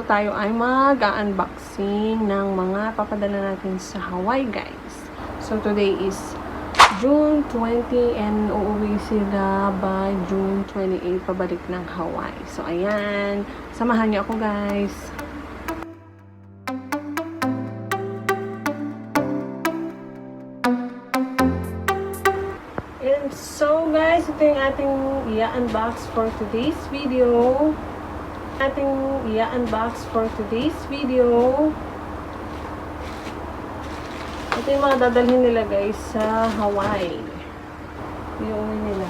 So, tayo ay mag-unboxing ng mga papadala natin sa Hawaii, guys. So, today is June 20 and uuwi sila by June 28 pabalik ng Hawaii. So, ayan. Samahan niyo ako, guys. And so, guys, ito yung ating i-unbox for today's video. Ito yung mga dadalhin nila, guys, sa Hawaii. Yung nila.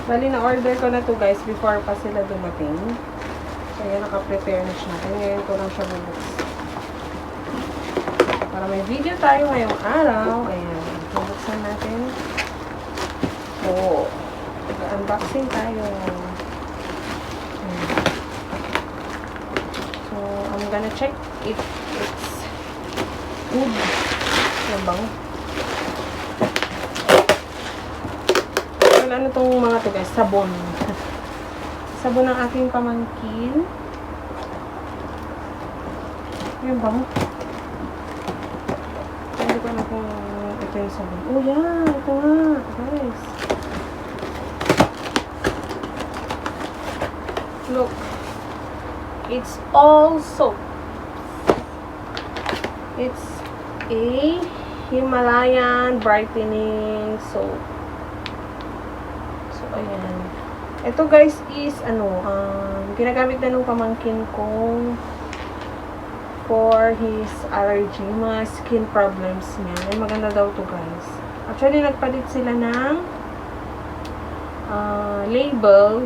Bali, na-order ko na to, guys, before pa sila dumating. Kaya naka-prepare na siya. Kaya ngayon ko lang siya bubuksan. Para may video tayo ngayong araw. Ayan. Bubuksan natin. Oo. Unboxing tayo. So, I'm gonna check if it's good. Yan bang? Well, ano tong mga to, guys? Sabon. Sabon ng aking pamangkin. Yan bang? Hindi ko na kung ito yung sabon. Oh, yan. Ito nga. Guys. Look. It's all soap. It's a Himalayan brightening soap. So, ayan. Ito, guys, is, ginagamit na nung pamangkin kong for his allergy, mga skin problems niya. Ay, maganda daw to, guys. Actually, nagpalit sila ng label,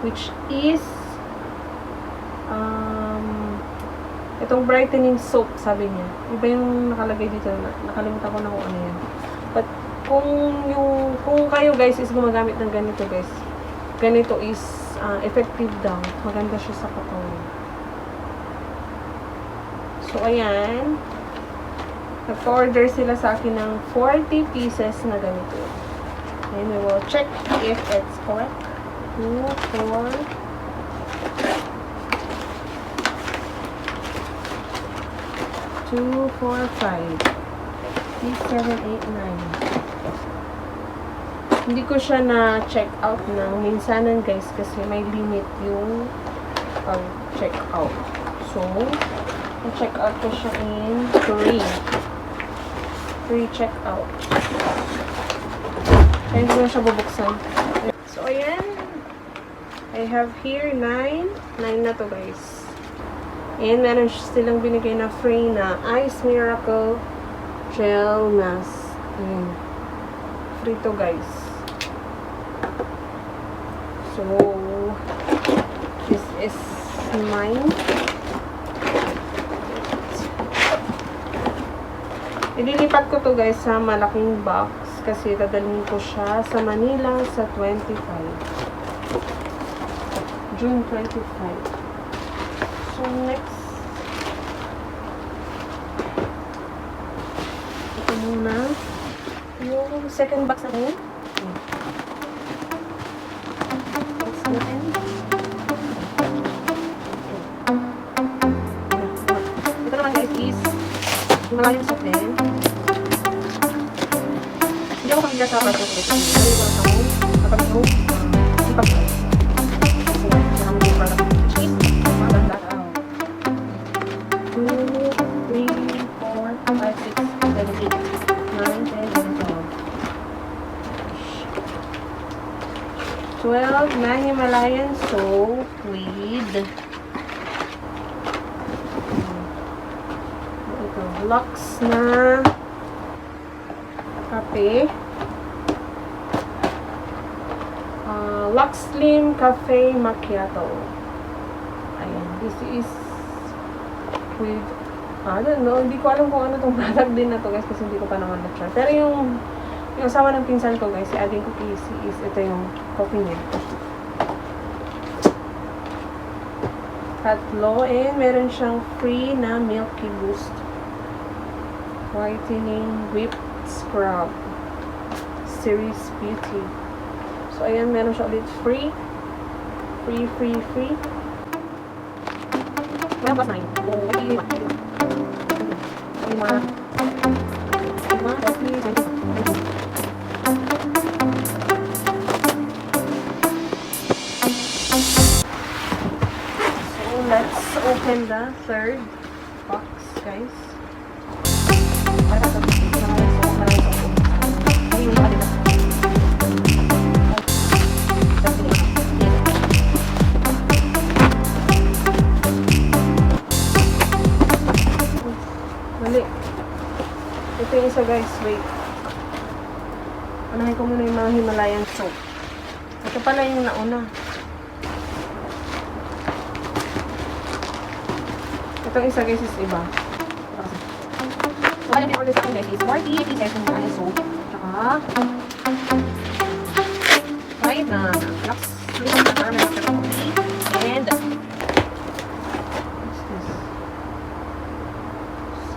which is itong brightening soap, sabi niya. Iba yung nakalagay dito. Nakalimutan ko na kung ano yan. But, kung kayo, guys, is gumagamit ng ganito, guys, ganito is effective daw. Maganda siya sa katawan. So, ayan. Nag-order sila sa akin ng 40 pieces na ganito. And we will check if it's correct. 2, 4, 2, 4, 5, 6, 7, 8, 9. Hindi ko siya na-check out ng minsanan, guys, kasi may limit yung pag-check out. So, na-check out ko siya in 3 check out. Kaya hindi ko na siya bubuksan. So, ayan. I have here 9 na to, guys. And meron silang binigay na free na Ice Miracle Gel Mask. Ayan. Free to, guys. So, this is mine. Ililipat ko to, guys, sa malaking box kasi dadalhin ko siya sa Manila sa 25. June 25. So, next. Ito muna. Yung second box natin. Box natin. Ito naman, guys, is Himalayan soap din. Hindi ako pamilya sa part of it. Hindi ko lang ako kapag ito ipag-ay. Kasi naman yung product. Which is maganda. 2, 3, 4, 5, 6, 7, 8, 9, 10, 11, 12 na Himalayan soap with Lux na kape. Lux Slim Cafe Macchiato. Ayan. This is with, I don't know, hindi ko alam kung ano tong product din na to, guys, kasi hindi ko pa naman na-try. Pero yung asawa ng pinsan ko, guys, si Ading Cookies, is ito yung coffee niya. Tatlo. And meron siyang free na Milky Boost Whitening Whipped Scrub Series Beauty. So, ayan, meron siya ulit free. Free. Well, plus 9. Oh, okay, 5. 5. 5 plus 3, 20. So, let's open the third box, guys. Para sa mali. Ito yung isa, guys. Wait. Unahin ko muna yung mga Himalayan soap. Ito pala yung nauna. Ito yung isa, guys, is iba. So, alam yung order sa akin, guys, is 40 pieces ng Himalayan soap. Tsaka 5 na Lux Slim Caramel Coffee. And what's this?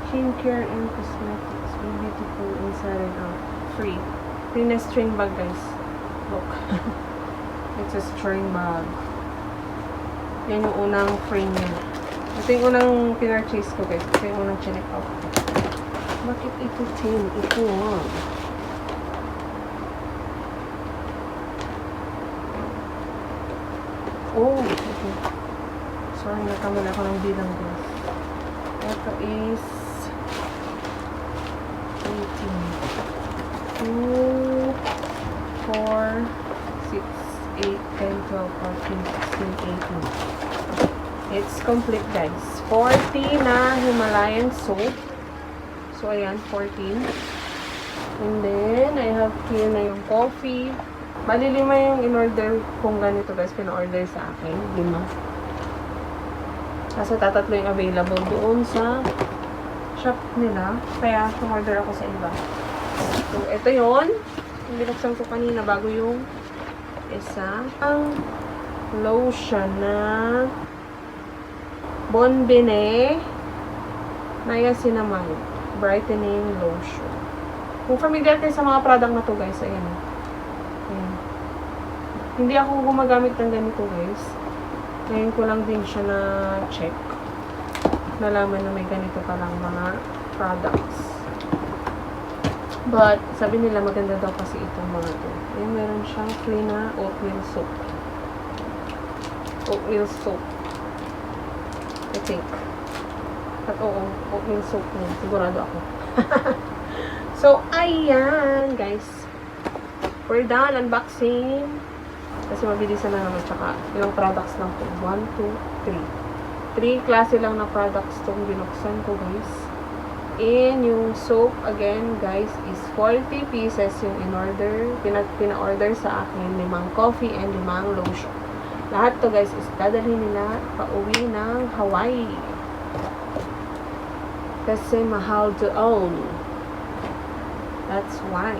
Skincare and cosmetics. Beautiful inside and out. Free. Free na string bag, guys. Look. It's a string bag. Yan yung unang frame niya. Ito yung unang pinurchase ko, guys. Ito yung unang chinek out. Bakit ito 10? Ito 1. Oh, okay. Sorry, nakamala ako ng bilang, guys. Ito is 18. 2, 4, 6, 8, 10, 12, 14, 16, 18. It's complete, guys. 40 na Himalayan soap. So, ayan, 14. And then, I have here na yung coffee. Bali, 5 yung in-order kung ganito, guys. Pina-order sa akin. 5. Kasi tatatlo yung available doon sa shop nila. Kaya, tum-order ako sa iba. So, ito yun. Yung binuksan ko kanina bago yung isa. Ang lotion na Bonbene Niacinamide Brightening Lotion. Kung familiar kayo sa mga product na to, guys, ayan. Ayan. Hindi ako gumagamit ng ganito, guys. Ngayon ko lang din siya na check. Nalaman na may ganito palang mga products. But, sabi nila maganda daw kasi itong mga to. Ayan, meron siyang free na oatmeal soap. Oatmeal soap. I think. At oo, oatmeal soap niya. Sigurado ako. So, ayan, guys. We're done unboxing. Kasi mabilisan na naman. Tsaka, ilang products lang po. 1, 2, 3. 3 klase lang na products itong binuksan ko, guys. And yung soap, again, guys, is 40 pieces yung in-order. Pina-order sa akin. 5 coffee and 5 lotion. Lahat to, guys, is dadalhin nila pauwi ng Hawaii. Kasi mahal to own. That's why.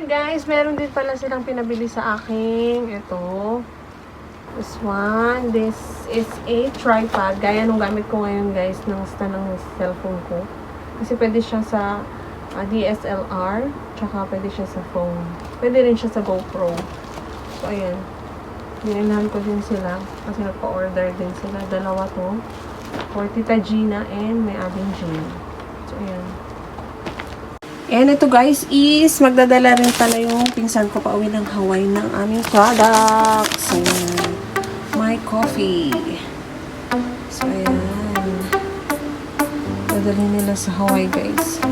Guys, meron din pala silang pinabili sa akin. Ito. This one. This is a tripod. Gaya nung gamit ko ngayon, guys, ng stand ng cellphone ko. Kasi pwede siya sa DSLR. Tsaka pwede siya sa phone. Pwede rin siya sa GoPro. So, ayan. Binilhan ko din sila. Kasi nagpa-order din sila. Dalawa to. For Tita Gina and may abing Jane. So, ayan. And ito, guys, is magdadala rin pala yung pinsan ko pauwi ng Hawaii ng aming products. So, my coffee. So, ayan. Dadalhin nila sa Hawaii, guys.